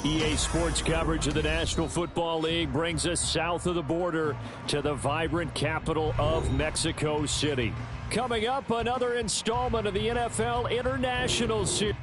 EA Sports coverage of the National Football League brings us south of the border to the vibrant capital of Mexico City. Coming up, another installment of the NFL International Series.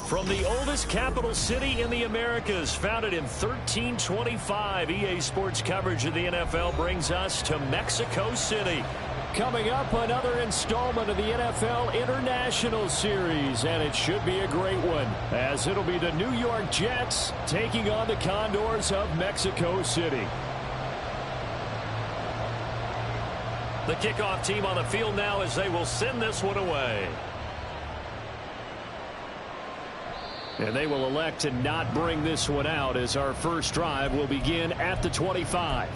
From the oldest capital city in the Americas, founded in 1325, EA Sports coverage of the NFL brings us to Mexico City. Coming up, another installment of the NFL International Series, and it should be a great one, as it'll be the New York Jets taking on the Condors of Mexico City. The kickoff team on the field now as they will send this one away. And they will elect to not bring this one out as our first drive will begin at the 25.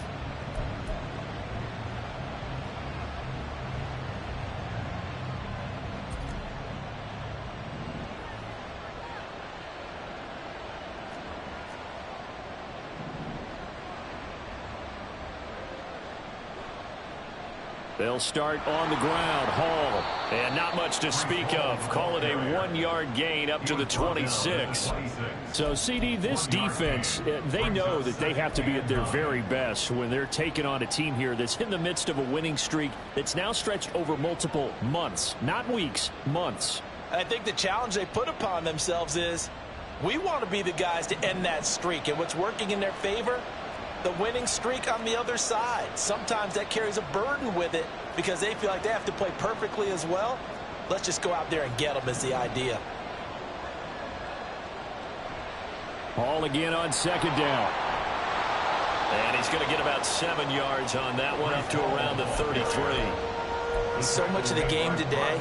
They'll start on the ground. Hall. And not much to speak of. Call it a 1-yard gain up to the 26. So, CD, this defense, they know that they have to be at their very best when they're taking on a team here that's in the midst of a winning streak that's now stretched over multiple months. Not weeks, months. I think the challenge they put upon themselves is we want to be the guys to end that streak. And what's working in their favor? The winning streak on the other side. Sometimes that carries a burden with it because they feel like they have to play perfectly as well. Let's just go out there and get them is the idea. Hall again on second down. And he's going to get about 7 yards on that one, up to around the 33. So much of the game today,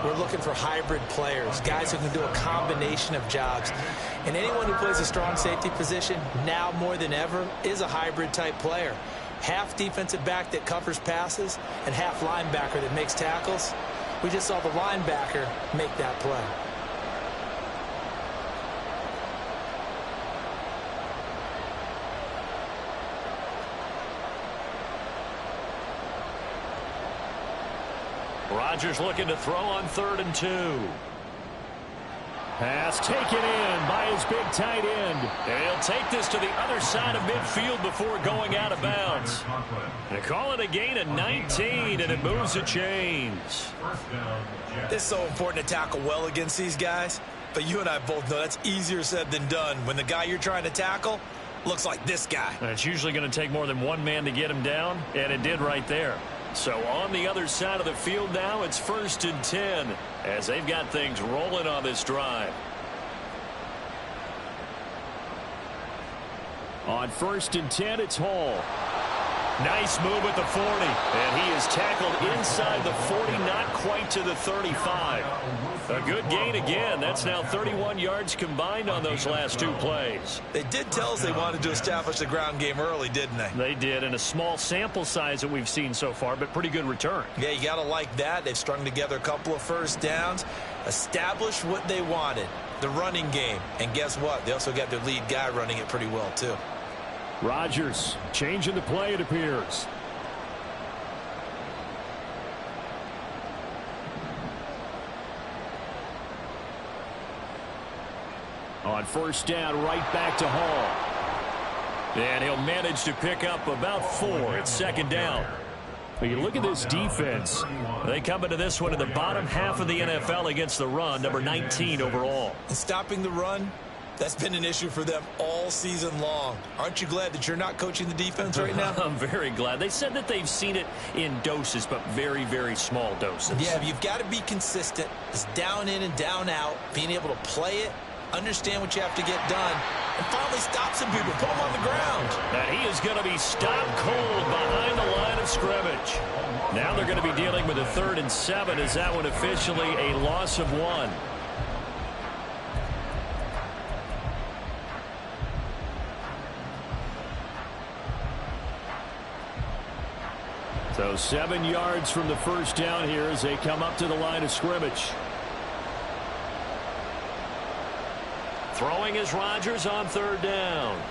we're looking for hybrid players, guys who can do a combination of jobs. And anyone who plays a strong safety position, now more than ever, is a hybrid type player. Half defensive back that covers passes and half linebacker that makes tackles. We just saw the linebacker make that play. Rodgers looking to throw on 3rd and 2. Pass taken in by his big tight end. And he'll take this to the other side of midfield before going out of bounds. They call it a gain of 19, and it moves the chains. It's so important to tackle well against these guys, but you and I both know that's easier said than done when the guy you're trying to tackle looks like this guy. And it's usually going to take more than one man to get him down, and it did right there. So on the other side of the field now, it's 1st and 10 as they've got things rolling on this drive. On 1st and 10, it's Hall. Nice move at the 40. And he is tackled inside the 40, not quite to the 35. A good gain again. That's now 31 yards combined on those last 2 plays. They did tell us they wanted to establish the ground game early, didn't they? They did, in a small sample size that we've seen so far, but pretty good return. Yeah, you got to like that. They've strung together a couple of first downs, established what they wanted, the running game. And guess what? They also got their lead guy running it pretty well, too. Rodgers changing the play, it appears. On 1st down, right back to Hall. And he'll manage to pick up about 4 at 2nd down. But you look at this defense. They come into this one in the bottom half of the NFL against the run, number 19 overall. And stopping the run That's been an issue for them all season long. Aren't you glad that you're not coaching the defense right now? I'm very glad. They said that they've seen it in doses, but very, very small doses. Yeah, you've got to be consistent. It's down in and down out, being able to play it, understand what you have to get done, and finally stop some people, put them on the ground. And he is going to be stopped cold behind the line of scrimmage. Now they're going to be dealing with a 3rd and 7. Is that one officially a loss of 1? So 7 yards from the first down here as they come up to the line of scrimmage. Throwing is Rodgers on 3rd down.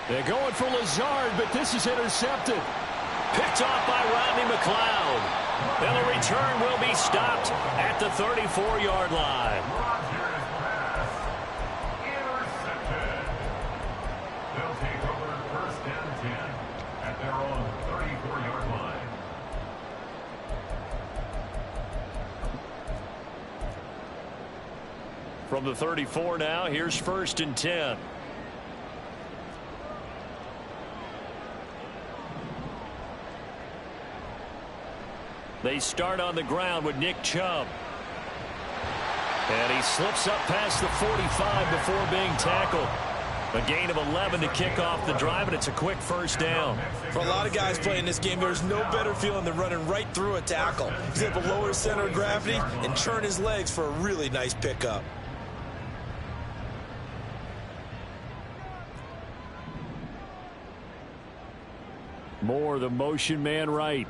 They're going for Lazard, but this is intercepted. Picked off by Rodney McLeod. And the return will be stopped at the 34-yard line. They'll take over 1st and 10 at their own 34-yard line. From the 34 now, here's 1st and 10. They start on the ground with Nick Chubb. And he slips up past the 45 before being tackled. A gain of 11 to kick off the drive, and it's a quick 1st down. For a lot of guys playing this game, there's no better feeling than running right through a tackle. He's able to lower his center of gravity and turn his legs for a really nice pickup. Moore, the motion man right.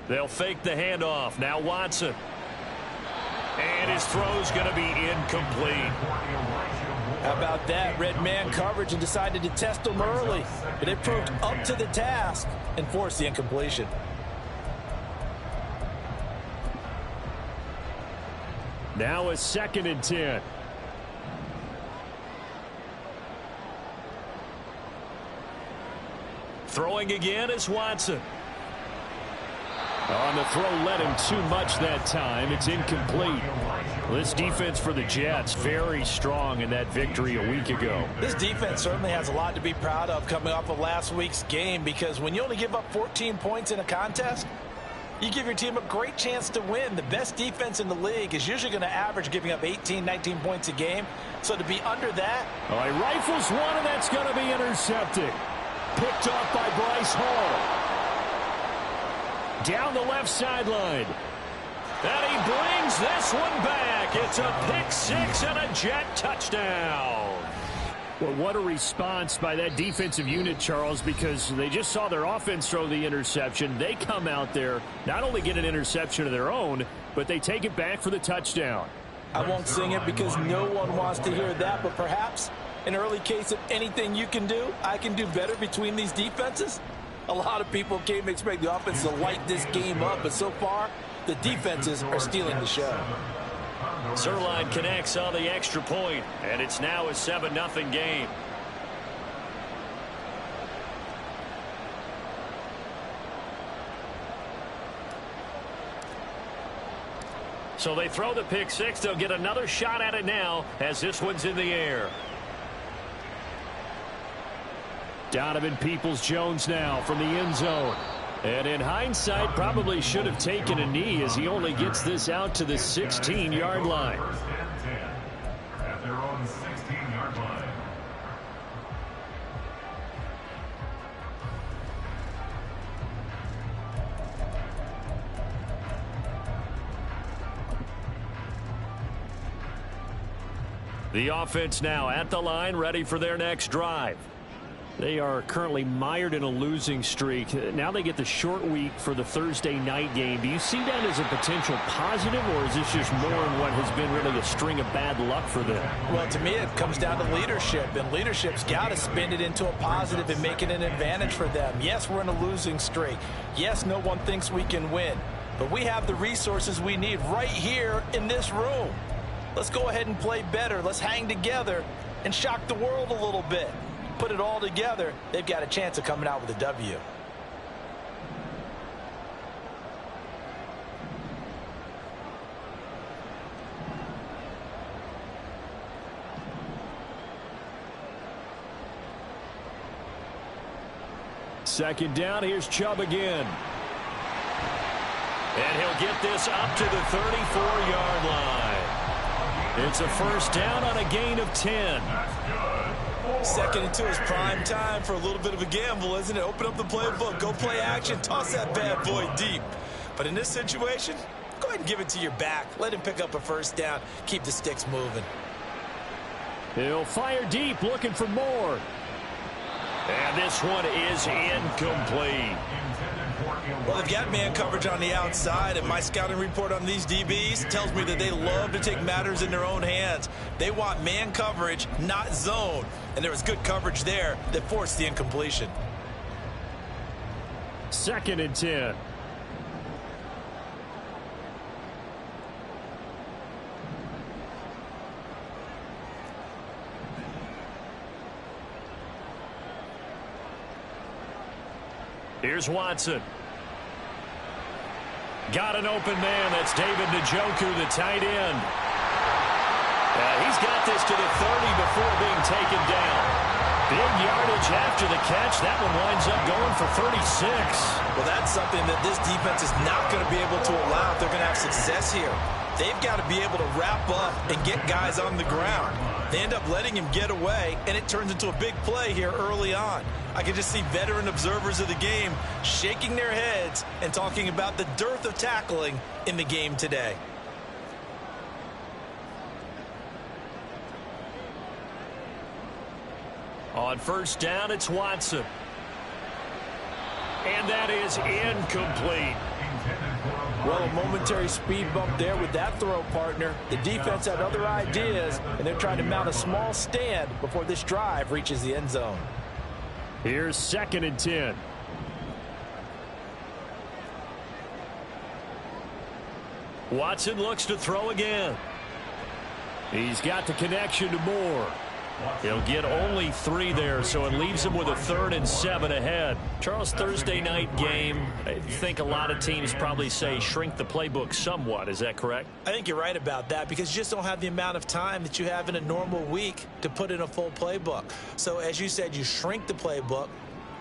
They'll fake the handoff. Now Watson. And his throw's going to be incomplete. How about that? Red man coverage and decided to test them early. But they proved up to the task and forced the incompletion. Now a 2nd and 10. Throwing again is Watson. On the throw, led him too much that time. It's incomplete. This defense for the Jets, very strong in that victory a week ago. This defense certainly has a lot to be proud of coming off of last week's game, because when you only give up 14 points in a contest, you give your team a great chance to win. The best defense in the league is usually going to average giving up 18, 19 points a game. So to be under that. All right, rifles one, and that's going to be intercepted. Picked off by Bryce Hall. Down the left sideline. And he brings this one back. It's a pick 6 and a Jet touchdown. Well, what a response by that defensive unit, Charles, because they just saw their offense throw the interception. They come out there, not only get an interception of their own, but they take it back for the touchdown. I won't sing it because no one wants to hear that, but perhaps an early case of anything you can do, I can do better between these defenses. A lot of people came to expect the offense to light this game up, but so far, the defenses are stealing the show. Zerline connects on the extra point, and it's now a 7-0 game. So they throw the pick 6. They'll get another shot at it now as this one's in the air. Donovan Peoples-Jones now from the end zone. And in hindsight, probably should have taken a knee as he only gets this out to the 16-yard line. At their own 16-yard line. The offense now at the line, ready for their next drive. They are currently mired in a losing streak. Now they get the short week for the Thursday night game. Do you see that as a potential positive, or is this just more in what has been really a string of bad luck for them? Well, to me, it comes down to leadership, and leadership's got to spin it into a positive and make it an advantage for them. Yes, we're in a losing streak. Yes, no one thinks we can win, but we have the resources we need right here in this room. Let's go ahead and play better. Let's hang together and shock the world a little bit. Put it all together, they've got a chance of coming out with a W. Second down, here's Chubb again. And he'll get this up to the 34-yard line. It's a first down on a gain of 10. Second and 2 is prime time for a little bit of a gamble, isn't it? Open up the playbook, go play action, toss that bad boy deep. But in this situation, go ahead and give it to your back. Let him pick up a first down. Keep the sticks moving. He'll fire deep, looking for more. And this one is incomplete. Well, they've got man coverage on the outside, and my scouting report on these DBs tells me that they love to take matters in their own hands. They want man coverage, not zone. And there was good coverage there that forced the incompletion. Second and 10. Here's Watson. Got an open man. That's David Njoku, the tight end. He's got this to the 30 before being taken down. Big yardage after the catch. That one winds up going for 36. Well, that's something that this defense is not going to be able to allow if they're going to have success here. They've got to be able to wrap up and get guys on the ground. They end up letting him get away, and it turns into a big play here early on. I can just see veteran observers of the game shaking their heads and talking about the dearth of tackling in the game today. On first down, it's Watson. And that is incomplete. Well, a momentary speed bump there with that throw, partner. The defense had other ideas, and they're trying to mount a small stand before this drive reaches the end zone. Here's second and 10. Watson looks to throw again. He's got the connection to Moore. He'll get only 3 there, so it leaves him with a 3rd and 7 ahead. Charles, Thursday night game, I think a lot of teams probably say shrink the playbook somewhat. Is that correct? I think you're right about that because you just don't have the amount of time that you have in a normal week to put in a full playbook. So as you said, you shrink the playbook,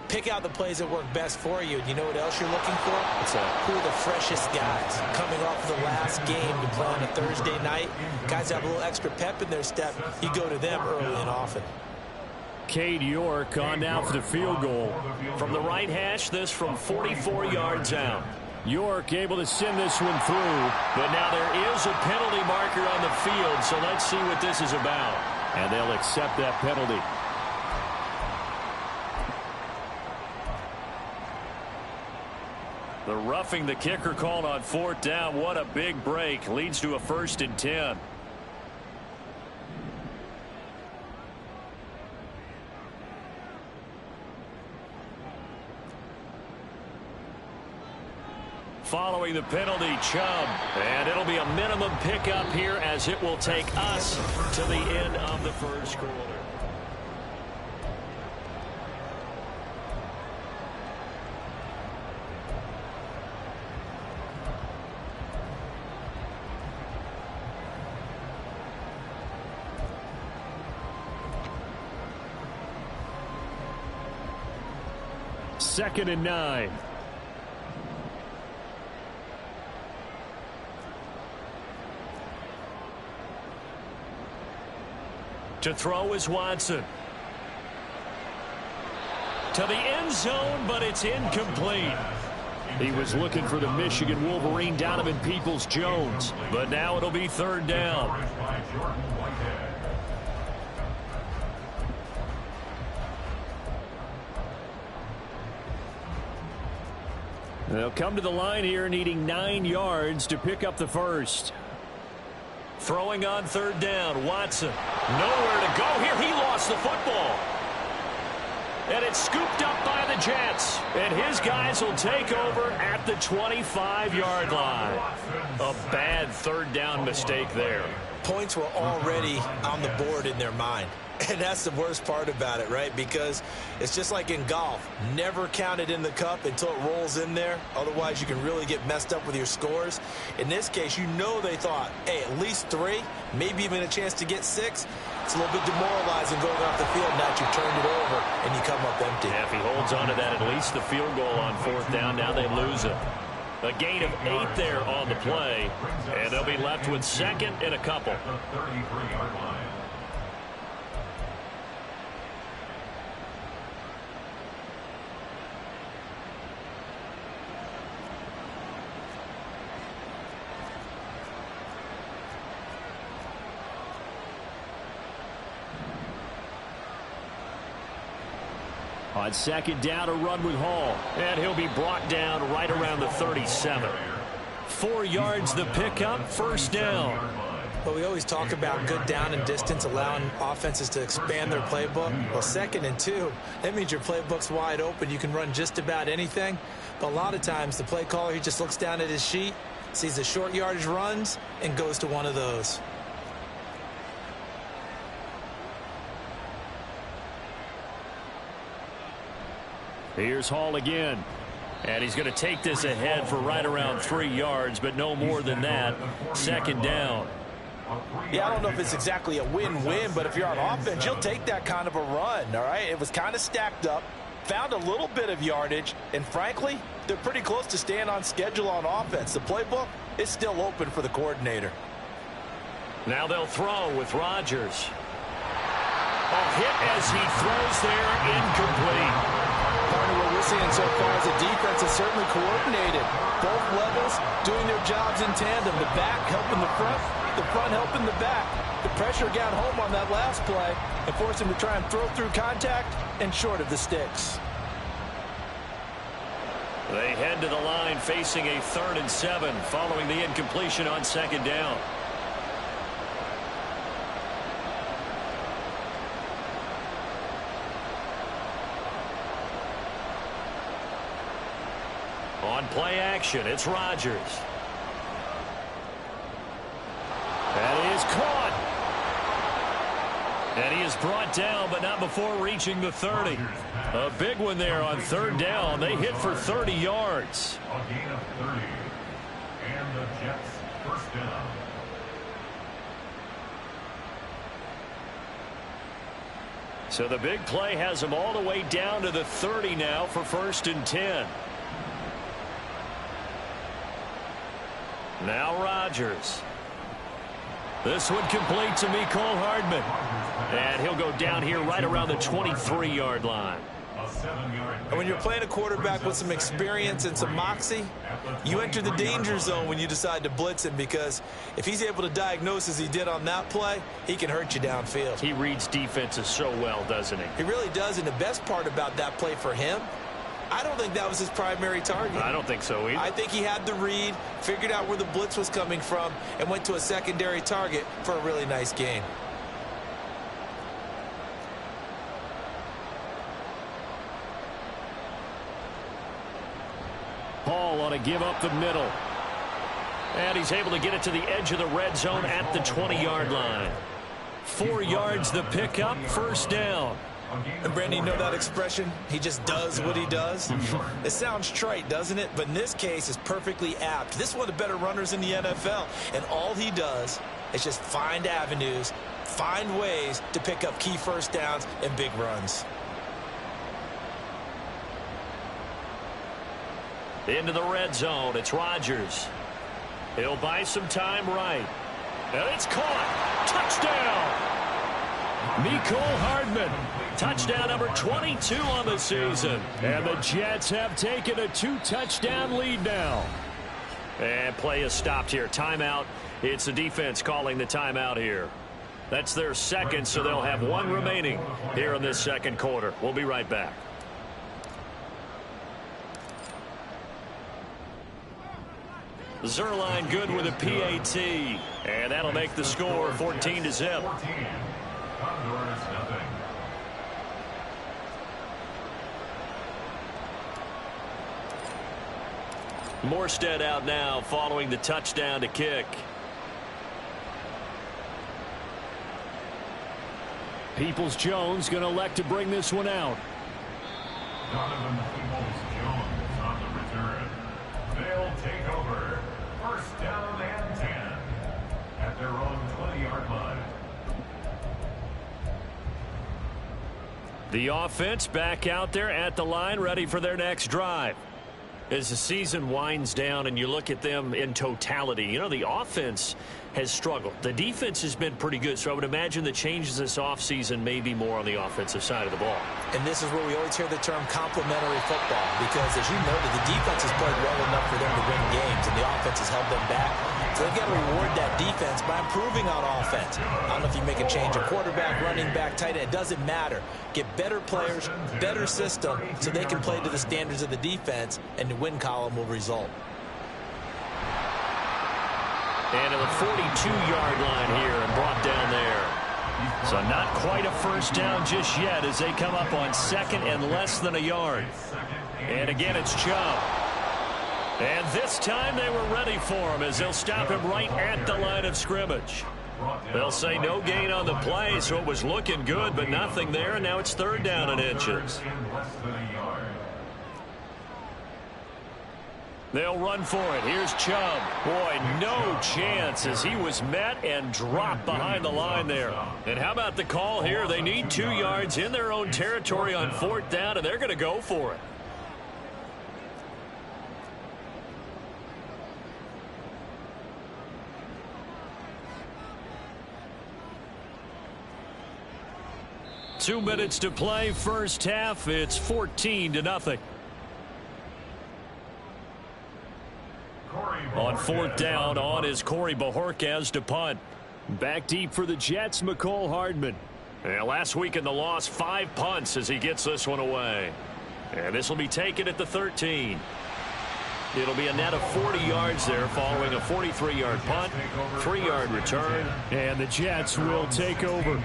pick out the plays that work best for you. And you know what else you're looking for? Who are the freshest guys coming off of the last game to play on a Thursday night? Guys have a little extra pep in their step. You go to them early and often. Cade York on now for the field goal. From the right hash, this from 44 yards out. York able to send this one through, but now there is a penalty marker on the field, so let's see what this is about. And they'll accept that penalty. The roughing the kicker called on 4th down. What a big break. Leads to a 1st and 10. Following the penalty, Chubb. And it'll be a minimum pickup here as it will take us to the end of the first quarter. Second and 9. To throw is Watson. To the end zone, but it's incomplete. He was looking for the Michigan Wolverine, Donovan Peoples-Jones. But now it'll be 3rd down. They'll come to the line here needing 9 yards to pick up the first. Throwing on 3rd down, Watson. Nowhere to go here. He lost the football. And it's scooped up by the Jets. And his guys will take over at the 25-yard line. A bad 3rd down mistake there. Points were already on the board in their mind. And that's the worst part about it, right? Because it's just like in golf. Never count it in the cup until it rolls in there. Otherwise, you can really get messed up with your scores. In this case, you know they thought, hey, at least 3, maybe even a chance to get 6. It's a little bit demoralizing going off the field. Now you turned it over, and you come up empty. Yeah, if he holds on to that, at least the field goal on 4th down. Now they lose it. A gain of 8 there on the play, and they'll be left with 2nd and a couple. At the 33-yard line. On 2nd down, a run with Hall. And he'll be brought down right around the 37. 4 yards the pickup, 1st down. Well, we always talk about good down and distance, allowing offenses to expand their playbook. Well, 2nd and 2, that means your playbook's wide open. You can run just about anything. But a lot of times, the play caller, he just looks down at his sheet, sees the short yardage runs, and goes to one of those. Here's Hall again. And he's going to take this ahead for right around 3 yards, but no more than that. 2nd down. Yeah, I don't know if it's exactly a win-win, but if you're on offense, you'll take that kind of a run, all right? It was kind of stacked up, found a little bit of yardage, and frankly, they're pretty close to staying on schedule on offense. The playbook is still open for the coordinator. Now they'll throw with Rodgers. A hit as he throws there, incomplete. What we're seeing so far is the defense is certainly coordinated. Both levels doing their jobs in tandem. The back helping the front helping the back. The pressure got home on that last play and forced him to try and throw through contact and short of the sticks. They head to the line facing a 3rd and 7 following the incompletion on 2nd down. On play action, it's Rodgers. That is caught. And he is brought down, but not before reaching the 30. A big one there on 3rd down. They hit for 30 yards. A gain of 30. And the Jets 1st down. So the big play has them all the way down to the 30 now for 1st and 10. Now Rodgers. This one complete to Mecole Hardman. And he'll go down here right around the 23-yard line. And when you're playing a quarterback with some experience and some moxie, you enter the danger zone when you decide to blitz him, because if he's able to diagnose as he did on that play, he can hurt you downfield. He reads defenses so well, doesn't he? He really does, and the best part about that play for him, I don't think that was his primary target. I don't think so either. I think he had the read, figured out where the blitz was coming from, and went to a secondary target for a really nice gain. Hall on a give up the middle. And he's able to get it to the edge of the red zone at the 20-yard line. 4 yards the pickup, 1st down. And Brandon, you know that expression? He just does what he does. It sounds trite, doesn't it? But in this case, it's perfectly apt. This is one of the better runners in the NFL. And all he does is just find avenues, find ways to pick up key 1st downs and big runs. Into the red zone, it's Rodgers. He'll buy some time right. And it's caught. Touchdown! Mecole Hardman. Touchdown number 22 on the season. And the Jets have taken a 2-touchdown lead now. And play is stopped here. Timeout. It's the defense calling the timeout here. That's their 2nd, so they'll have 1 remaining here in this 2nd quarter. We'll be right back. Zerline good with a PAT. And that'll make the score 14-0. Condors nothing. Morstead out now following the touchdown to kick. Peoples-Jones going to elect to bring this one out. Donovan Peoples-Jones on the return. They'll take over. 1st down and 10 at their own 20-yard line. The offense back out there at the line, ready for their next drive. As the season winds down and you look at them in totality, you know, the offense has struggled. The defense has been pretty good, so I would imagine the changes this offseason may be more on the offensive side of the ball. And this is where we always hear the term complementary football, because as you noted, the defense has played well enough for them to win games, and the offense has held them back. So they've got to reward that defense by improving on offense. I don't know if you make a change of quarterback, running back, tight end. It doesn't matter. Get better players, better system, so they can play to the standards of the defense, and the win column will result. And to the 42-yard line here and brought down there. So not quite a first down just yet as they come up on second and less than a yard. And again, it's Chubb. And this time they were ready for him as they'll stop him right at the line of scrimmage. They'll say no gain on the play, so it was looking good, but nothing there, and now it's third down and inches. They'll run for it. Here's Chubb. Boy, no chance as he was met and dropped behind the line there. And how about the call here? They need 2 yards in their own territory on fourth down, and they're going to go for it. Two minutes to play, first half. It's 14-0. On fourth down, on is Corey Bojorquez to punt. Back deep for the Jets, McCole Hardman. And last week in the loss, 5 punts as he gets this one away. And this will be taken at the 13. It'll be a net of 40 yards there following a 43-yard punt, 3-yard return. And the Jets will take over.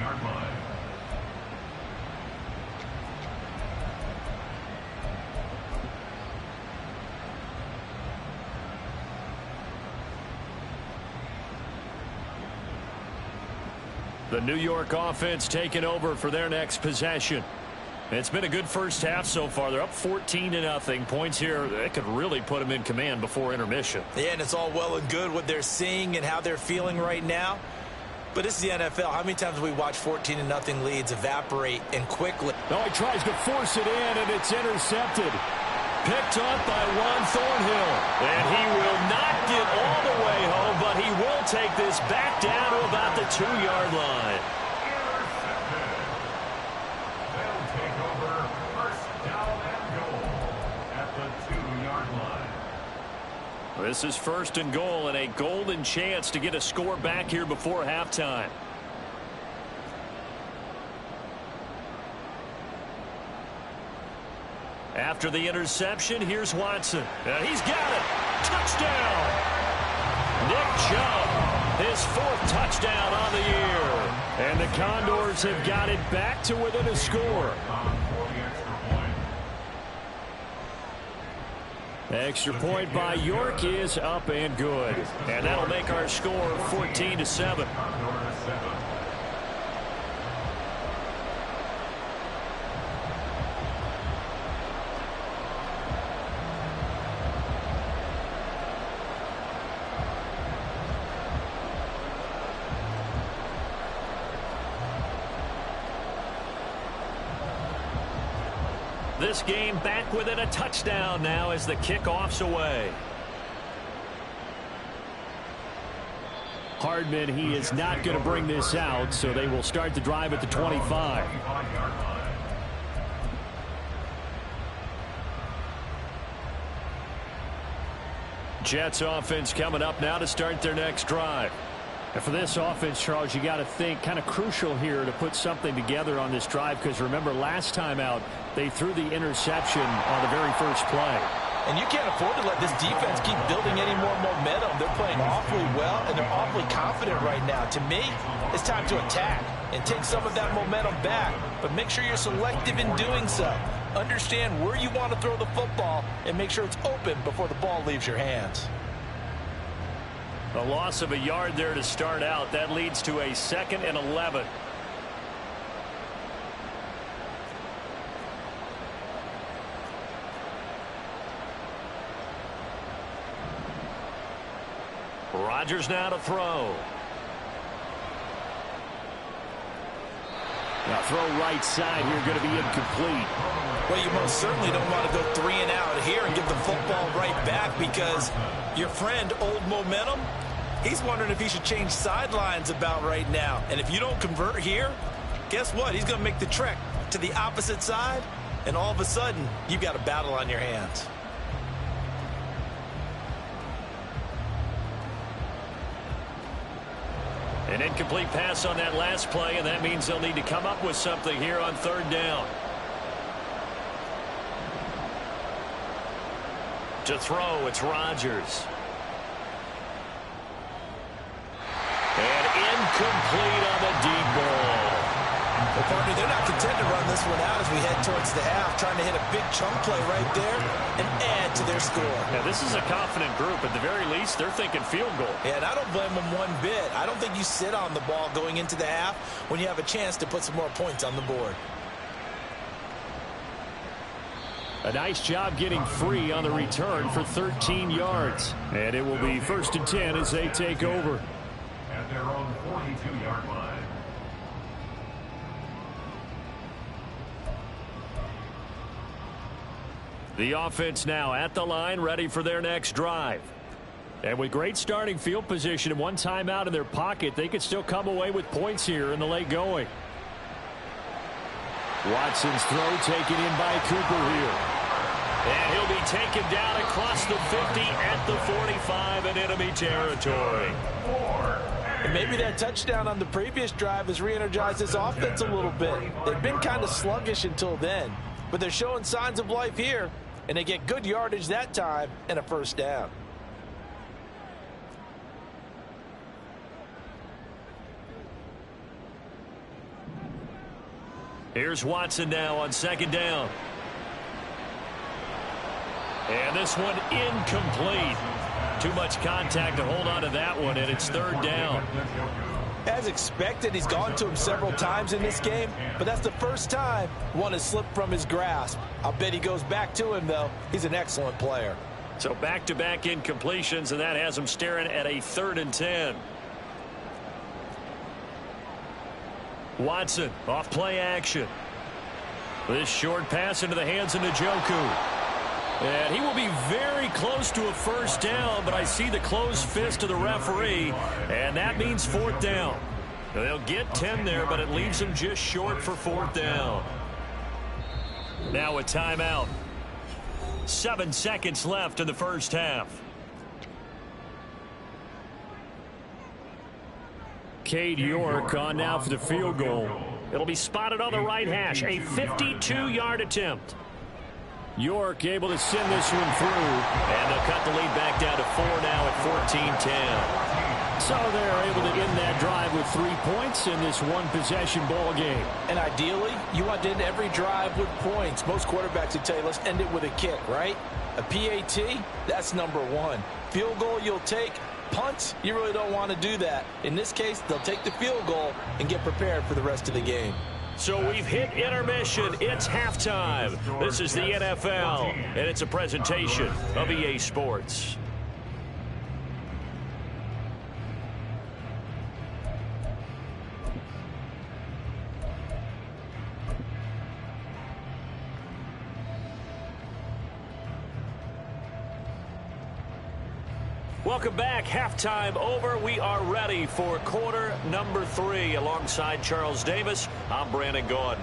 The New York offense taking over for their next possession. It's been a good first half so far. They're up 14-0. Points here that could really put them in command before intermission. Yeah, and it's all well and good what they're seeing and how they're feeling right now. But this is the NFL. How many times have we watched 14-0 leads evaporate and quickly? Oh, he tries to force it in, and it's intercepted. Picked up by Juan Thornhill. And he will not get all the way home, but he will take this back down to about the 2-yard line. They'll take over first down and goal at the 2-yard line. This is first and goal and a golden chance to get a score back here before halftime. After the interception, here's Watson. He's got it. Touchdown. Nick Chubb, his 4th touchdown on the year. And the Condors have got it back to within a score. Extra point by York is up and good. And that'll make our score 14-7. This game back within a touchdown now as the kickoff's away. Hardman, he is not going to bring this out, so they will start the drive at the 25. Jets offense coming up now to start their next drive. And for this offense, Charles, you got to think kind of crucial here to put something together on this drive, because remember last time out they threw the interception on the very first play. And you can't afford to let this defense keep building any more momentum. They're playing awfully well, and they're awfully confident right now. To me, it's time to attack and take some of that momentum back. But make sure you're selective in doing so. Understand where you want to throw the football and make sure it's open before the ball leaves your hands. A loss of a yard there to start out. That leads to a 2nd and 11. Rodgers now to throw. Now throw right side here, going to be incomplete. Well, you most certainly don't want to go 3 and out here and get the football right back, because your friend, Old Momentum, he's wondering if he should change sidelines about right now. And if you don't convert here, guess what? He's going to make the trek to the opposite side, and all of a sudden, you've got a battle on your hands. An incomplete pass on that last play, and that means they'll need to come up with something here on 3rd down. To throw, it's Rodgers. And incomplete on the deep ball. Well, partner, they're not content to run this one out as we head towards the half, trying to hit a big chunk play right there and add to their score. Now, this is a confident group. At the very least, they're thinking field goal. Yeah, and I don't blame them one bit. I don't think you sit on the ball going into the half when you have a chance to put some more points on the board. A nice job getting free on the return for 13 yards. And it will be 1st and 10 as they take over. At their own 42-yard line. The offense now at the line, ready for their next drive. And with great starting field position and 1 timeout in their pocket, they could still come away with points here in the late going. Watson's throw taken in by Cooper here. And he'll be taken down across the 50 at the 45 in enemy territory. And maybe that touchdown on the previous drive has re-energized this offense a little bit. They've been kind of sluggish until then, but they're showing signs of life here, and they get good yardage that time and a 1st down. Here's Watson now on 2nd down. And this one incomplete. Too much contact to hold on to that one, and it's 3rd down. As expected, he's gone to him several times in this game, but that's the first time one has slipped from his grasp. I'll bet he goes back to him, though. He's an excellent player. So back-to-back incompletions, and that has him staring at a 3rd and 10. Watson off play action. This short pass into the hands of Njoku. And he will be very close to a 1st down, but I see the closed fist of the referee, and that means 4th down. They'll get 10 there, but it leaves them just short for 4th down. Now a timeout. 7 seconds left in the 1st half. Cade York on now for the field goal. It'll be spotted on the right hash. A 52-yard attempt. York able to send this one through. And they'll cut the lead back down to 4 now at 14-10. So they're able to end that drive with 3 points in this 1-possession ball game. And ideally, you want to end every drive with points. Most quarterbacks would tell you, let's end it with a kick, right? A PAT, that's number 1. Field goal you'll take. Punts, you really don't want to do that. In this case, they'll take the field goal and get prepared for the rest of the game. So we've hit intermission. It's halftime. This is the NFL, and it's a presentation of EA Sports. Welcome back. Halftime over. We are ready for quarter number 3. Alongside Charles Davis, I'm Brandon Gaudin.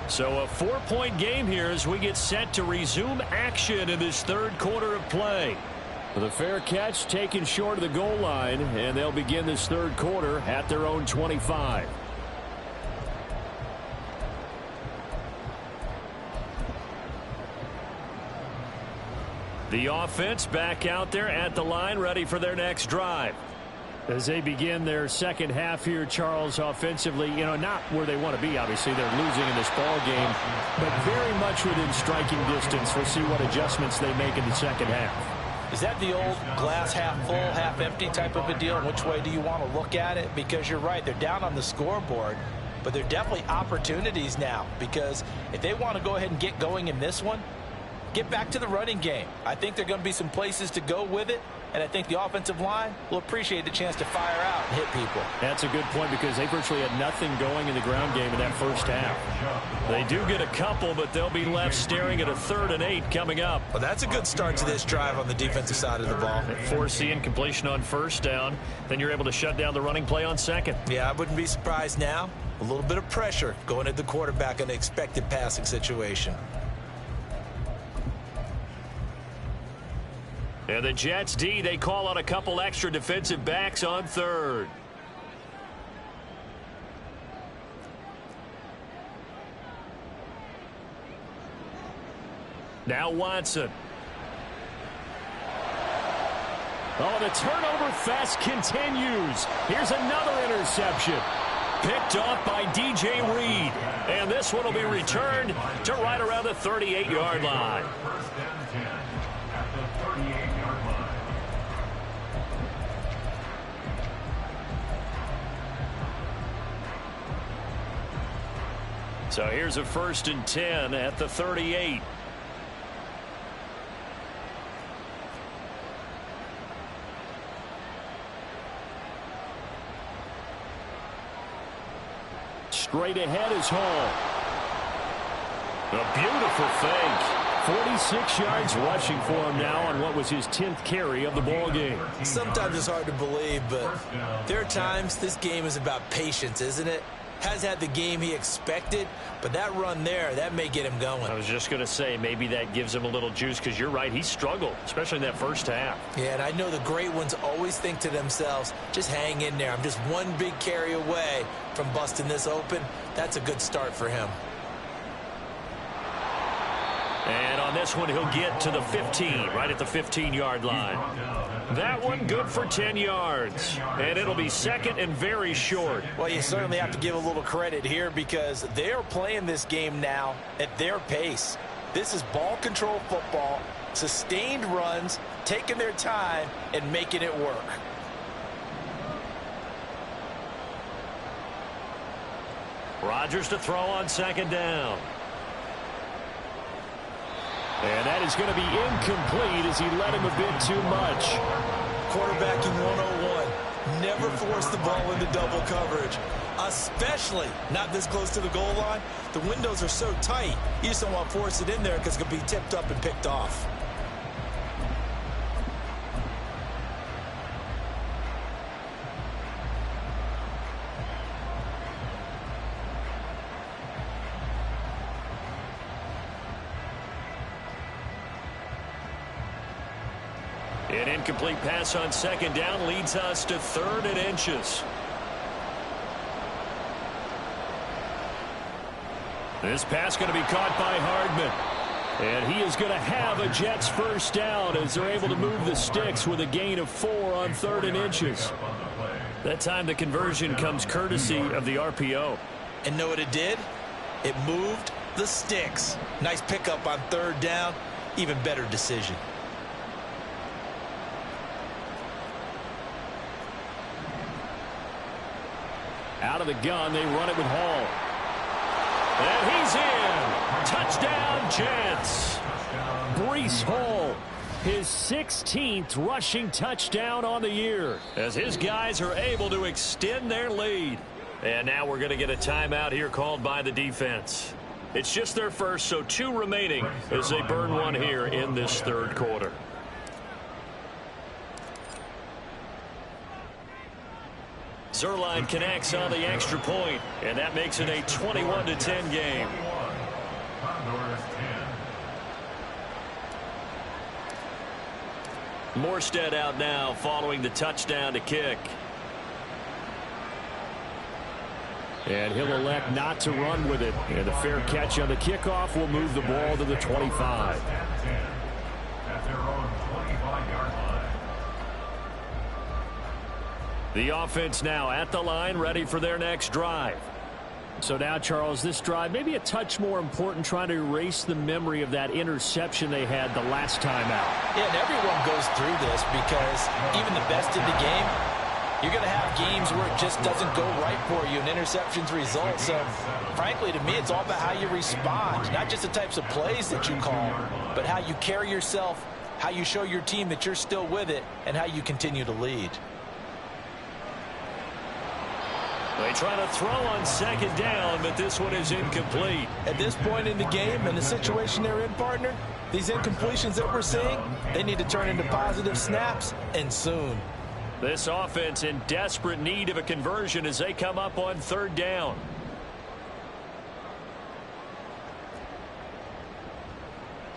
So a 4-point game here as we get set to resume action in this 3rd quarter of play. With a fair catch taken short of the goal line, and they'll begin this 3rd quarter at their own 25. The offense back out there at the line, ready for their next drive. As they begin their 2nd half here, Charles, offensively, not where they want to be, obviously. They're losing in this ball game, but very much within striking distance. We'll see what adjustments they make in the 2nd half. Is that the old glass half full, half empty type of a deal? And which way do you want to look at it? Because you're right, they're down on the scoreboard, but they're definitely opportunities now. Because if they want to go ahead and get going in this one, get back to the running game. I think there are going to be some places to go with it. and I think the offensive line will appreciate the chance to fire out and hit people. That's a good point because they virtually had nothing going in the ground game in that first half. They do get a couple, but they'll be left staring at a 3rd and 8 coming up. Well, that's a good start to this drive on the defensive side of the ball. Force the incompletion on 1st down. Then you're able to shut down the running play on 2nd. Yeah, I wouldn't be surprised now. A little bit of pressure going at the quarterback in an expected passing situation. And the Jets D, they call out a couple extra defensive backs on 3rd. Now Watson. Oh, the turnover fest continues. Here's another interception. Picked off by DJ Reed. And this one will be returned to right around the 38-yard line. First and 10 at the 38-yard line. So here's a 1st and 10 at the 38. Straight ahead is Hall. A beautiful fake. 46 yards rushing for him now on what was his 10th carry of the ball game. Sometimes it's hard to believe, but there are times this game is about patience, isn't it? Has had the game he expected, but that run there, that may get him going. I was just going to say maybe that gives him a little juice because you're right, he struggled, especially in that first half. Yeah, and I know the great ones always think to themselves, just hang in there. I'm just one big carry away from busting this open. That's a good start for him. And on this one, he'll get to the 15, right at the 15-yard line. That one good for 10 yards. And it'll be 2nd and very short. Well, you certainly have to give a little credit here because they're playing this game now at their pace. This is ball control football, sustained runs, taking their time, and making it work. Rodgers to throw on 2nd down. And that is going to be incomplete as he let him a bit too much. Quarterbacking 101. Never force the ball into double coverage, especially not this close to the goal line. The windows are so tight, you just don't want to force it in there because it could be tipped up and picked off. An incomplete pass on 2nd down leads us to 3rd and inches. This pass going to be caught by Hardman. And he is going to have a Jets 1st down as they're able to move the sticks with a gain of 4 on 3rd and inches. That time the conversion comes courtesy of the RPO. And know what it did? It moved the sticks. Nice pickup on 3rd down. Even better decision. Out of the gun, they run it with Hall. And he's in. Touchdown, Jets. Breece Hall, his 16th rushing touchdown on the year, as his guys are able to extend their lead. And now we're going to get a timeout here called by the defense. It's just their first, so 2 remaining as they burn one here in this 3rd quarter. Zerline connects on the extra point, and that makes it a 21-10 game. Morstead out now following the touchdown to kick. And he'll elect not to run with it. And the fair catch on the kickoff will move the ball to the 25. The offense now at the line, ready for their next drive. So now, Charles, this drive may be a touch more important, trying to erase the memory of that interception they had the last time out. Yeah, and everyone goes through this because even the best in the game, you're going to have games where it just doesn't go right for you and interceptions result. So, frankly, to me, it's all about how you respond, not just the types of plays that you call, but how you carry yourself how you show your team that you're still with it, and how you continue to lead. They try to throw on second down, but this one is incomplete. At this point in the game and the situation they're in, partner, these incompletions that we're seeing, they need to turn into positive snaps, and soon. This offense in desperate need of a conversion as they come up on third down.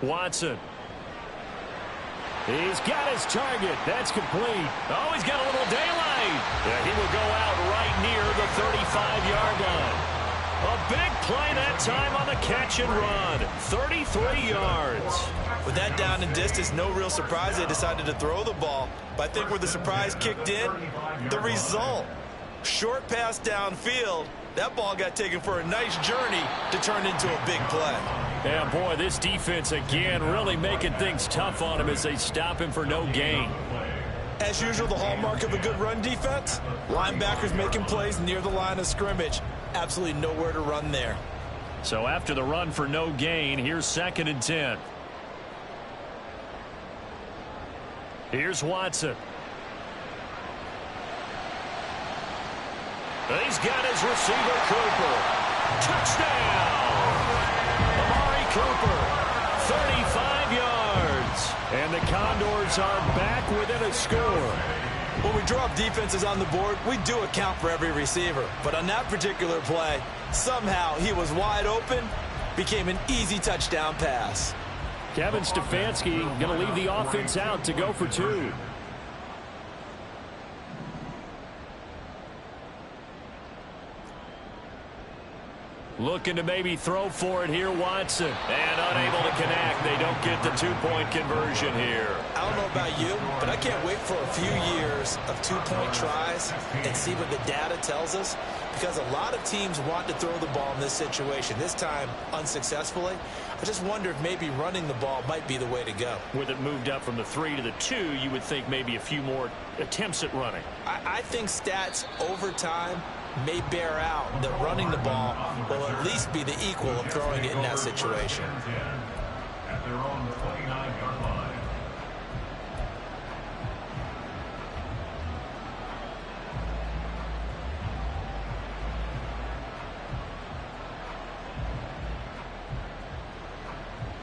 Watson. He's got his target. That's complete. Oh, he's got a little daylight. Yeah, he will go out right near the 35-yard line. A big play that time on the catch and run. 33 yards. With that down and distance, no real surprise they decided to throw the ball. But I think where the surprise kicked in, the result. Short pass downfield. That ball got taken for a nice journey to turn into a big play. Yeah, boy, this defense again really making things tough on him as they stop him for no gain. As usual, the hallmark of a good run defense, linebackers making plays near the line of scrimmage. Absolutely nowhere to run there. So after the run for no gain, here's 2nd and 10. Here's Watson. He's got his receiver, Cooper. Touchdown! Amari Cooper, 35 yards. And the Condors are back within a score. When we draw up defenses on the board, we do account for every receiver. But on that particular play, somehow he was wide open, became an easy touchdown pass. Kevin Stefanski going to leave the offense out to go for 2. Looking to maybe throw for it here, Watson. And unable to connect. They don't get the 2-point conversion here. I don't know about you, but I can't wait for a few years of 2-point tries and see what the data tells us. Because a lot of teams want to throw the ball in this situation. This time, unsuccessfully. I just wonder if maybe running the ball might be the way to go. With it moved up from the 3 to the 2, you would think maybe a few more attempts at running. I think stats over time may bear out that running the ball will at least be the equal of throwing it in that situation. At their own 29-yard line.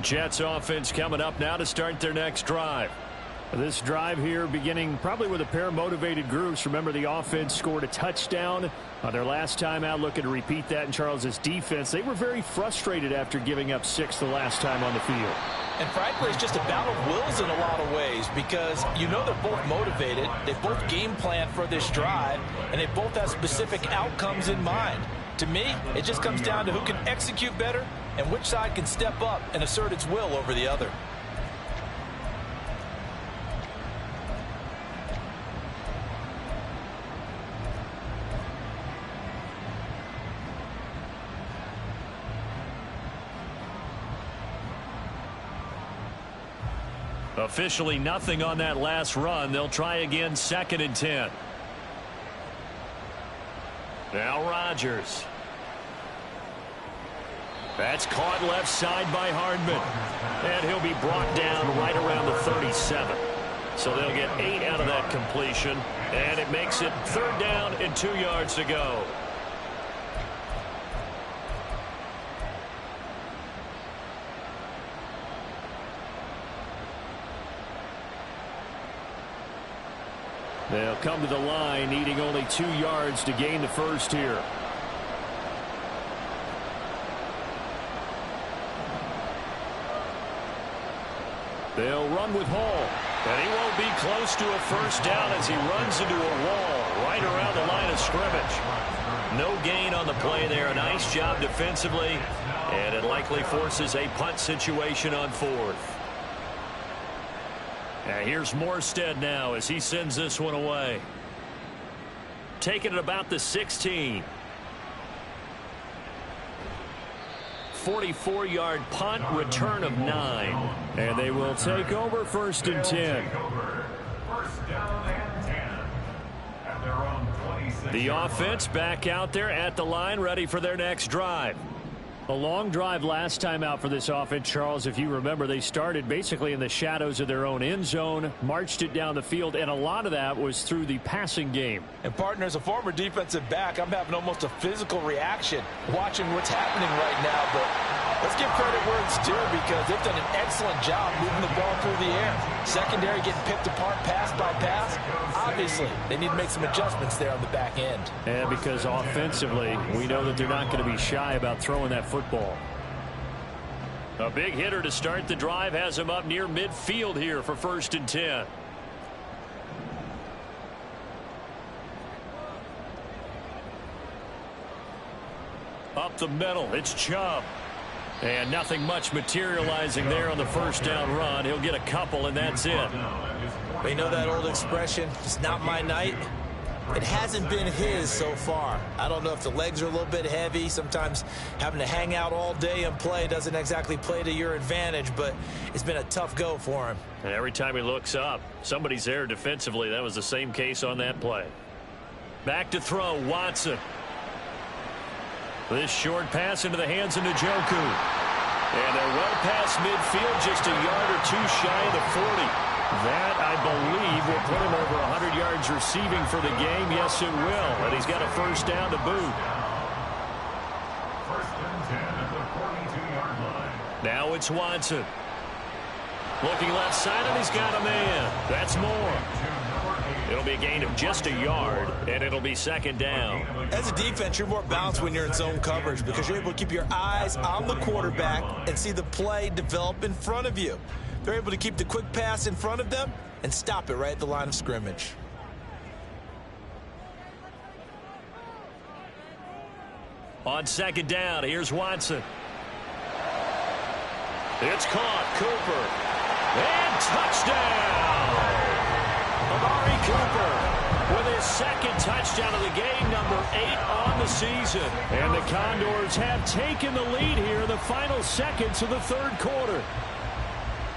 Jets offense coming up now to start their next drive. This drive here beginning probably with a pair of motivated groups. Remember, the offense scored a touchdown on their last time out, looking to repeat that in Charles's defense. They were very frustrated after giving up 6 the last time on the field. And frankly, it's just a battle of wills in a lot of ways because you know they're both motivated. They both game plan for this drive, and they both have specific outcomes in mind. To me, it just comes down to who can execute better and which side can step up and assert its will over the other. Officially nothing on that last run. They'll try again, 2nd and 10. Now Rodgers. That's caught left side by Hardman. And he'll be brought down right around the 37. So they'll get 8 out of that completion. And it makes it 3rd down and 2 yards to go. They'll come to the line, needing only 2 yards to gain the first here. They'll run with Hall. And he won't be close to a first down as he runs into a wall right around the line of scrimmage. No gain on the play there. A nice job defensively. And it likely forces a punt situation on 4th. Now here's Morstead now as he sends this one away. Taking it about the 16. 44-yard punt, return of 9. And they will take over 1st and 10. First down and 10. At their own 26. The offense back out there at the line, ready for their next drive. A long drive last time out for this offense, Charles. If you remember, they started basically in the shadows of their own end zone, marched it down the field, and a lot of that was through the passing game. And, partner, as a former defensive back, I'm having almost a physical reaction watching what's happening right now. But let's give credit where it's due, because they've done an excellent job moving the ball through the air. Secondary getting picked apart pass by pass. Obviously, they need to make some adjustments there on the back end. And because offensively, we know that they're not going to be shy about throwing that football. A big hitter to start the drive has him up near midfield here for 1st and 10. Up the middle, it's Chubb. And nothing much materializing there on the first down run. He'll get a couple, and that's it. You know that old expression, it's not my night? It hasn't been his so far. I don't know if the legs are a little bit heavy. Sometimes having to hang out all day and play doesn't exactly play to your advantage, but it's been a tough go for him. And every time he looks up, somebody's there defensively. That was the same case on that play. Back to throw, Watson. This short pass into the hands of Njoku. And they're well past midfield, just a yard or two shy of the 40. That, I believe, will put him over 100 yards receiving for the game. Yes, it will. And he's got a first down to boot. 1st and 10 at the 42-yard line. Now it's Watson. Looking left side, and he's got a man. That's more. It'll be a gain of just a yard, and it'll be 2nd down. As a defense, you're more balanced when you're in zone coverage because you're able to keep your eyes on the quarterback and see the play develop in front of you. They're able to keep the quick pass in front of them and stop it right at the line of scrimmage. On 2nd down, here's Watson. It's caught. Cooper. And touchdown! Amari Cooper with his 2nd touchdown of the game, number 8 on the season. And the Condors have taken the lead here in the final seconds of the 3rd quarter.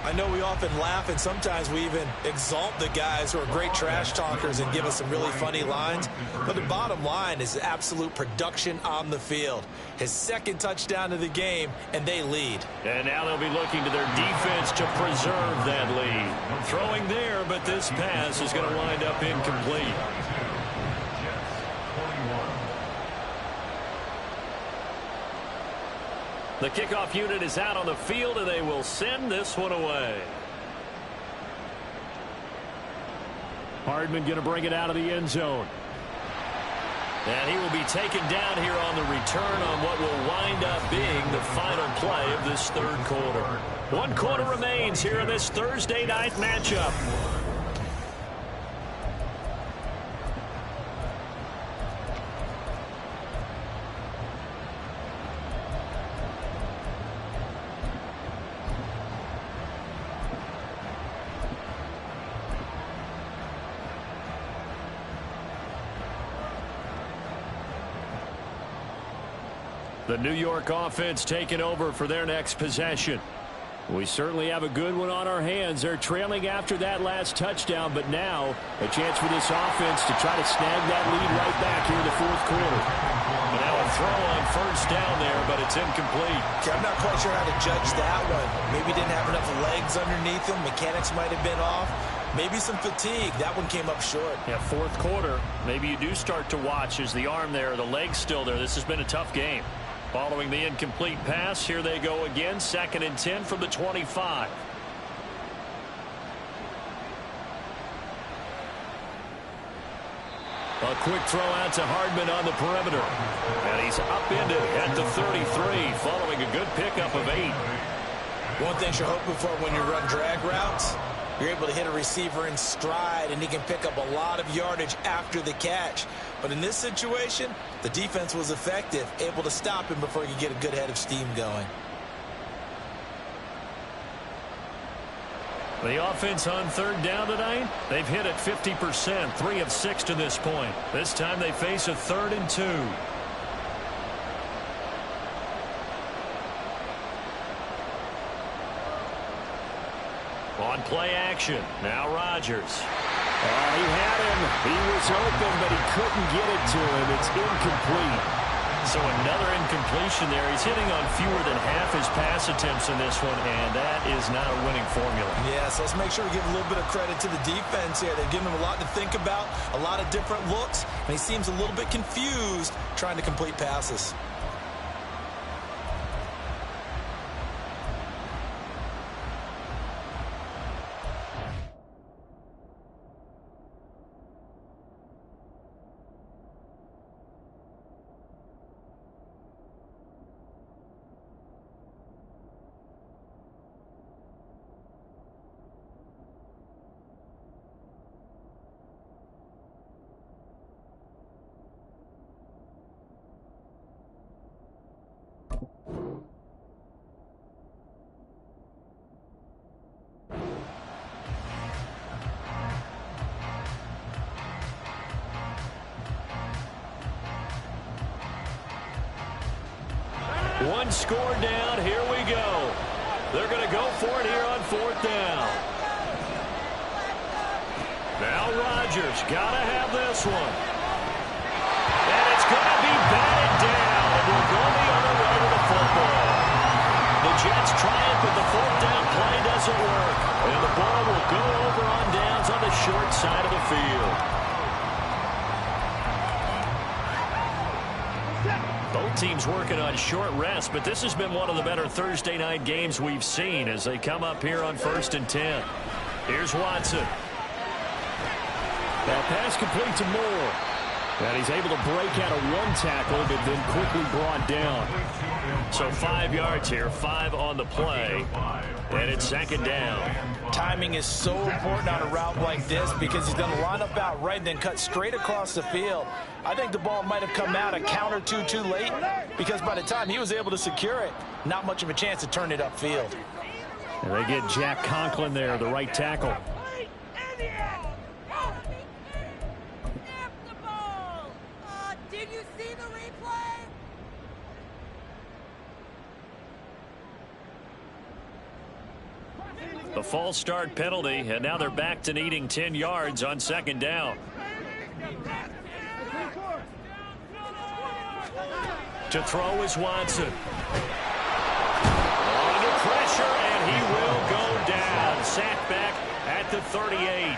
I know we often laugh, and sometimes we even exalt the guys who are great trash talkers and give us some really funny lines. But the bottom line is absolute production on the field. His 2nd touchdown of the game, and they lead. And now they'll be looking to their defense to preserve that lead. Throwing there, but this pass is going to wind up incomplete. The kickoff unit is out on the field, and they will send this one away. Hardman going to bring it out of the end zone. And he will be taken down here on the return on what will wind up being the final play of this 3rd quarter. 1 quarter remains here in this Thursday night matchup. The New York offense taking over for their next possession. We certainly have a good one on our hands. They're trailing after that last touchdown, but now a chance for this offense to try to snag that lead right back here in the 4th quarter. And now a throw on 1st down there, but it's incomplete. Okay, I'm not quite sure how to judge that one. Maybe didn't have enough legs underneath him. Mechanics might have been off. Maybe some fatigue. That one came up short. Yeah, 4th quarter. Maybe you do start to watch as the arm there, the leg's still there. This has been a tough game. Following the incomplete pass, here they go again. 2nd and 10 from the 25. A quick throw out to Hardman on the perimeter. And he's upended at the 33, following a good pickup of 8. One thing you're hoping for when you run drag routes, you're able to hit a receiver in stride, and he can pick up a lot of yardage after the catch. But in this situation, the defense was effective, able to stop him before he could get a good head of steam going. The offense on 3rd down tonight, they've hit it 50%, 3 of 6 to this point. This time they face a 3rd and 2. On play action, now Rodgers. He had him. He was open, but he couldn't get it to him. It's incomplete. So another incompletion there. He's hitting on fewer than half his pass attempts in this one, and that is not a winning formula. Yeah, so let's make sure we give a little bit of credit to the defense here. They've given him a lot to think about, a lot of different looks, and he seems a little bit confused trying to complete passes. One score down. Here we go. They're going to go for it here on 4th down. Now Rodgers got to have this one. And it's going to be batted down. And we'll go the other way to the football. The Jets try it, but the 4th down play doesn't work. And the ball will go over on downs on the short side of the field. Both teams working on short rest, but this has been one of the better Thursday night games we've seen as they come up here on 1st and 10. Here's Watson. That pass complete to Moore. And he's able to break out of one tackle, but then quickly brought down. So 5 yards here, 5 on the play, and it's 2nd down. Timing is so important on a route like this because he's going to line up out right and then cut straight across the field. I think the ball might have come out a count or two too late because by the time he was able to secure it, not much of a chance to turn it upfield. And they get Jack Conklin there, the right tackle. Did you see the replay? The false start penalty, and now they're back to needing 10 yards on 2nd down. To throw is Watson. Under pressure, and he will go down. Sacked back at the 38.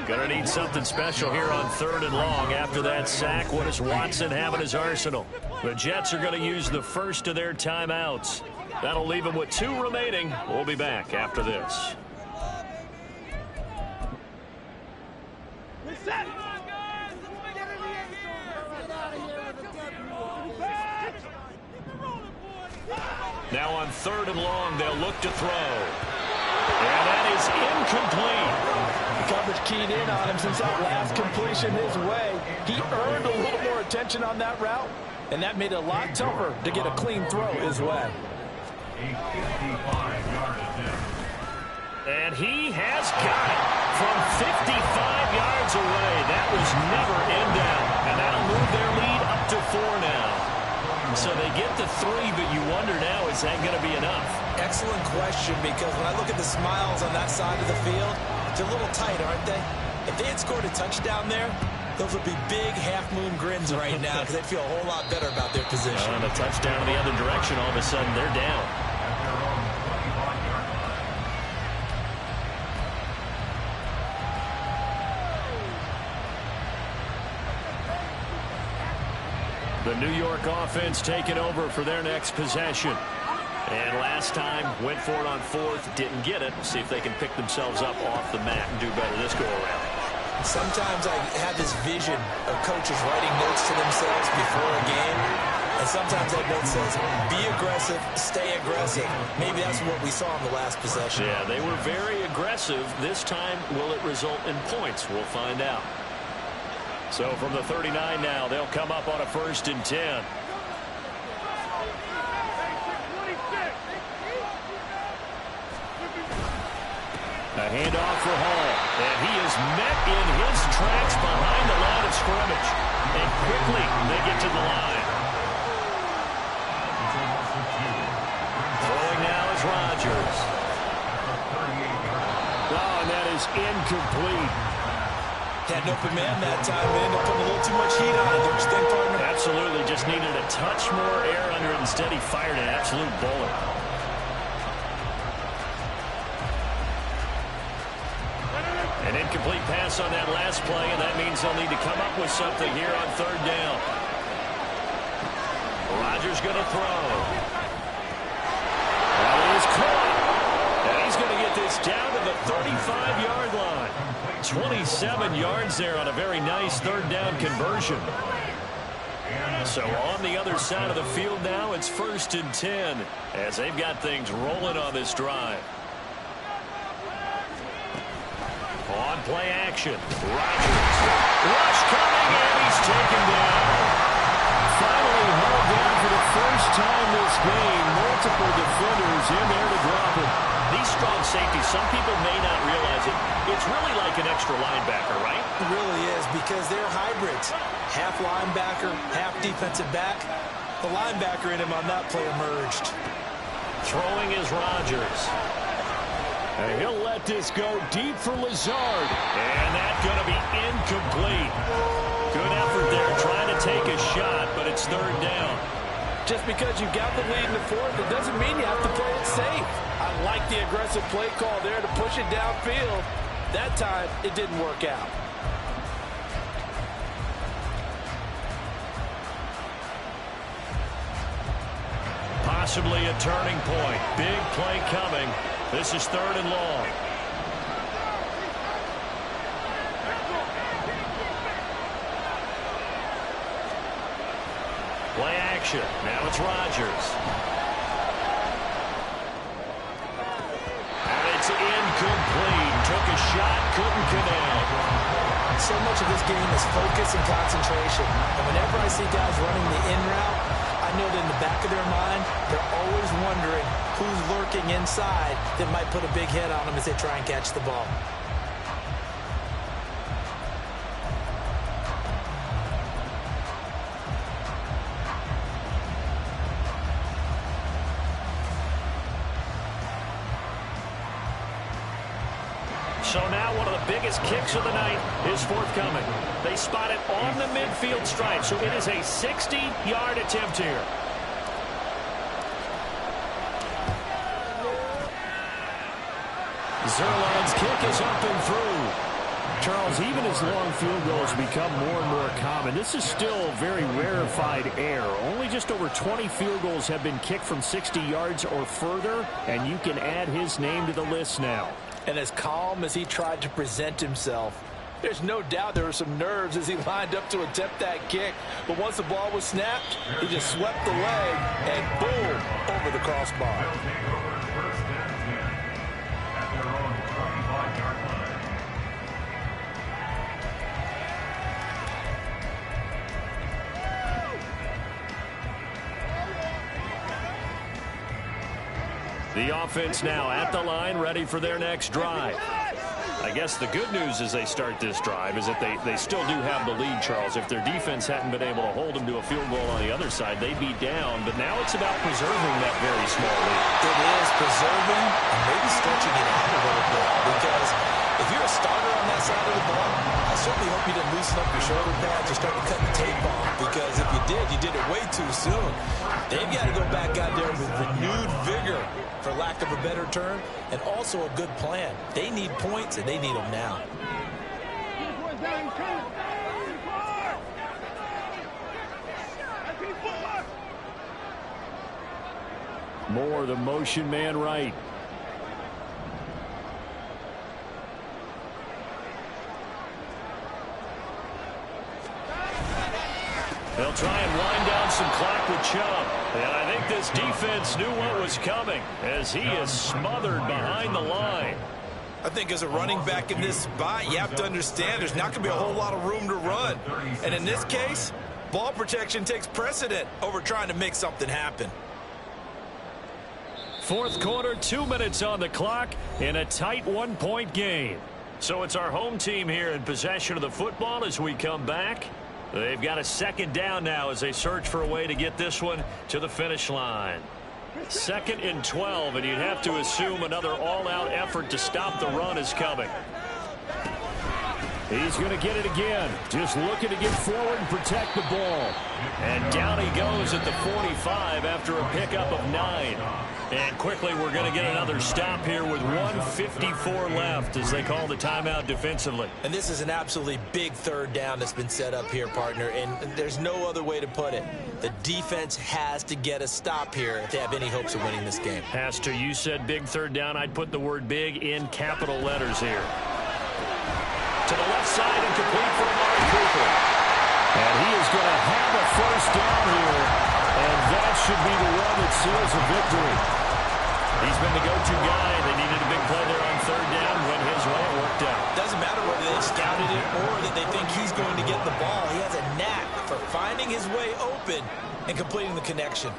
Gonna need something special here on 3rd and long. After that sack, what does Watson have in his arsenal? The Jets are going to use the first of their timeouts. That'll leave them with 2 remaining. We'll be back after this. Now on 3rd and long, they'll look to throw. And that is incomplete. The coverage keyed in on him since that last completion his way. He earned a little more attention on that route, and that made it a lot tougher to get a clean throw his way. And he has got it from 55 yards away. That was never in doubt. And that'll move their lead up to 4 now. So they get the 3, but you wonder now, is that going to be enough? Excellent question, because when I look at the smiles on that side of the field, it's a little tight, aren't they? If they had scored a touchdown there, those would be big half-moon grins right now because they'd feel a whole lot better about their position. And a touchdown in the other direction, all of a sudden they're down. The New York offense taking over for their next possession. And last time, went for it on 4th, didn't get it. See if they can pick themselves up off the mat and do better this go-around. Sometimes I have this vision of coaches writing notes to themselves before a game. And sometimes that note says, be aggressive, stay aggressive. Maybe that's what we saw in the last possession. Yeah, they were very aggressive. This time, will it result in points? We'll find out. So from the 39 now, they'll come up on a 1st and 10. A handoff for Hall. And he is met in his tracks behind the line of scrimmage. And quickly, they get to the line. Throwing now is Rodgers. Oh, and that is incomplete. Had an open man that time, and ended up putting a little too much heat on it. Their extend partner. Absolutely, just needed a touch more air under it. Instead, he fired an absolute bullet. An incomplete pass on that last play, and that means they'll need to come up with something here on third down. Rodgers going to throw. That is caught. And he's going to get this down to the 35-yard line. 27 yards there on a very nice third down conversion. So on the other side of the field now, it's 1st and 10 as they've got things rolling on this drive. On play action, Rodgers. Rush coming, and he's taken down. Finally held down for the first time this game. Multiple defenders in there to drop him. These strong safeties, some people may not realize it. It's really like an extra linebacker, right? It really is, because they're hybrids. Half linebacker, half defensive back. The linebacker in him on that play emerged. Throwing is Rodgers. And he'll let this go deep for Lazard. And that's going to be incomplete. Good effort there trying to take a shot, but it's third down. Just because you got the lead in the fourth, it doesn't mean you have to play it safe. I like the aggressive play call there to push it downfield. That time, it didn't work out. Possibly a turning point. Big play coming. This is 3rd and long. Play action. Now it's Rodgers. And it's incomplete. Took a shot, couldn't connect. So much of this game is focus and concentration. And whenever I see guys running the in route, I know that in the back of their mind, they're always wondering who's lurking inside that might put a big hit on them as they try and catch the ball. So now one of the biggest kicks of the night is forthcoming. They spot it on the midfield stripe, so it is a 60-yard attempt here. Zerline's kick is up and through. Charles, even as long field goals become more and more common, this is still very rarefied air. Only just over 20 field goals have been kicked from 60 yards or further, and you can add his name to the list now. And as calm as he tried to present himself, there's no doubt there were some nerves as he lined up to attempt that kick. But once the ball was snapped, he just swept the leg and boom, over the crossbar. The offense now at the line, ready for their next drive. I guess the good news as they start this drive is that they still do have the lead, Charles. If their defense hadn't been able to hold them to a field goal on the other side, they'd be down. But now it's about preserving that very small lead. It is preserving and maybe stretching it out a little bit, because if you're a starter on that side of the ball, I certainly hope you didn't loosen up your shoulder pads or start to cut the tape off, because if you did it way too soon. They've got to go back out there with renewed vigor, for lack of a better term, and also a good plan. They need points, and they need them now. Moore, the motion man right. They'll try and wind down some clock with Chubb. And I think this defense knew what was coming as he is smothered behind the line. I think as a running back in this spot, you have to understand there's not going to be a whole lot of room to run. And in this case, ball protection takes precedent over trying to make something happen. Fourth quarter, 2 minutes on the clock in a tight one-point game. So it's our home team here in possession of the football as we come back. They've got a second down now as they search for a way to get this one to the finish line. 2nd and 12, and you'd have to assume another all-out effort to stop the run is coming. He's going to get it again. Just looking to get forward and protect the ball. And down he goes at the 45 after a pickup of 9. And quickly we're going to get another stop here with 1:54 left as they call the timeout defensively. And this is an absolutely big third down that's been set up here, partner, and there's no other way to put it. The defense has to get a stop here if they have any hopes of winning this game. Has to. You said big third down. I'd put the word big in capital letters here. To the left side and complete for Amari Cooper. And he is going to have a first down here, and that should be the one that seals a victory. He's been the go-to guy. They needed a big play there on third down. Went his way. It worked out. Doesn't matter whether they scouted it or that they think he's going to get the ball. He has a knack for finding his way open and completing the connection.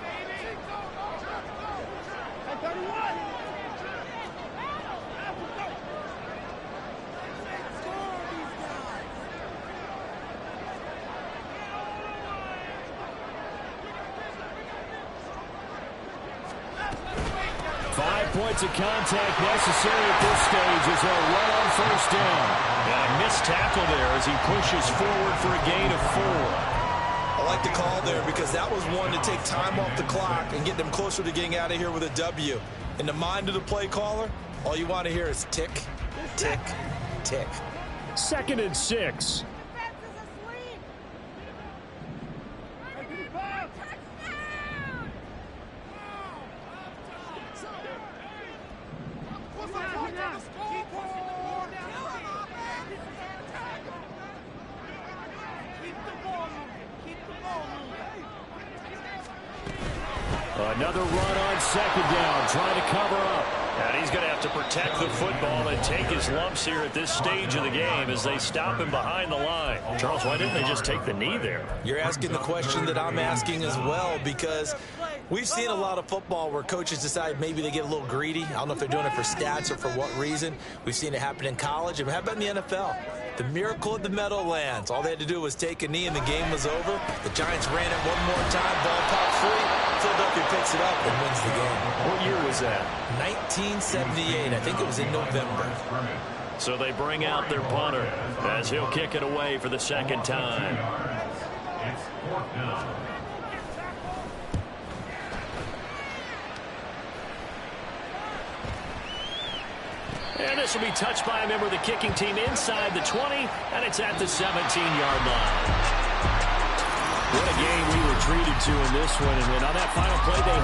5 points of contact necessary at this stage as they'll run on first down. And a missed tackle there as he pushes forward for a gain of 4. I like the call there because that was one to take time off the clock and get them closer to getting out of here with a W. In the mind of the play caller, all you want to hear is tick, tick, tick. 2nd and 6. Another run on 2nd down, trying to cover up. And he's going to have to protect the football and take his lumps here at this stage of the game as they stop him behind the line. Charles, why didn't they just take the knee there? You're asking the question that I'm asking as well, because we've seen a lot of football where coaches decide maybe they get a little greedy. I don't know if they're doing it for stats or for what reason. We've seen it happen in college. And how about in the NFL? The miracle of the Meadowlands. All they had to do was take a knee and the game was over. The Giants ran it one more time. Ball popped free. Philadelphia picks it up and wins the game. What year was that? 1978. I think it was in November. So they bring out their punter as he'll kick it away for the 2nd time. It's 4th down. And this will be touched by a member of the kicking team inside the 20, and it's at the 17-yard line. What a game we were treated to in this one. And on that final play, they